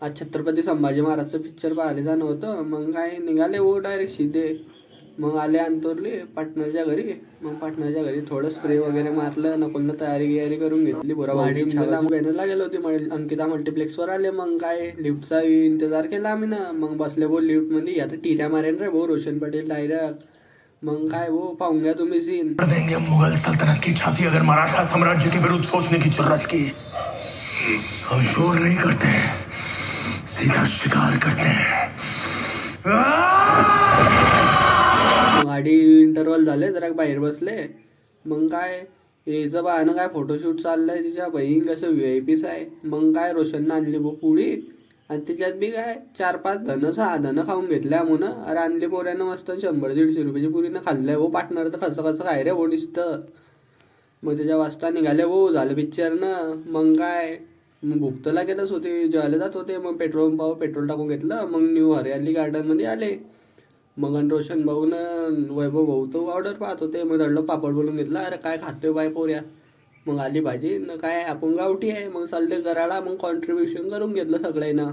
आज छत्रपती संभाजी महाराजचं पिक्चर पाहायला जाणं होतं. मग काय निघाले हो डायरेक्ट सीधे. मग आले अंतोरले पार्टनरच्या घरी. मग पार्टनरच्या घरी थोडं स्प्रे वगैरे मारलं, नकोल तयारी करून घेतली. बोरा वाडी बॅनरला गेलो होती. अंकिता मल्टिप्लेक्सवर आले. मग काय लिफ्टचा इंतजार केला आम्ही ना. मग बसले भाऊ लिफ्ट मध्ये. आता टीट्या मारेन रे भाऊ रोशन पटेल डायरेक्ट. मग काय भाऊ पाहून घ्या तुम्ही सीन. देंगे मुगल सल्तनत की छाती अगर मराठा साम्राज्य के विरुद्ध सोचने की जरूरत की। हम शोर नहीं करते, सीधा शिकार करते हैं। गाडी इंटरव्हल झाले जरा बाहेर बसले. मग काय याचं पाहणं काय फोटोशूट चाललंय. तिच्या बहीण कसं VIP आहे. मग काय रोशननं आणली भाऊ पुडी. आणि त्याच्यात बी काय 4-5 धनं 6 धनं खाऊन घेतल्या म्हणून. अरे आणली पोऱ्यानं मस्त 100-150 रुपयाची पुरीनं खाल्लंय भाऊ. पार्टनर तर कसं काय रे भाऊ नुसतं. मग त्याच्या वाजता निघाले भाऊ. झालं पिक्चरनं. मग काय मग भूक तर लागेलच होती. जेवायला जात होते. मग पेट्रोल टाकून घेतलं. मग न्यू हरियाली गार्डनमध्ये आले. मग रोशन भाऊनं वैभव भाऊ तो ऑर्डर पाहत होते. मग दडलं पापड बोलून घेतला. अरे काय खातोय बाय पोऱ्या. मग आली भाजी न काय आपण गावठी आहे. मग चालले करायला. मग कॉन्ट्रीब्युशन करून घेतलं सगळ्यांना.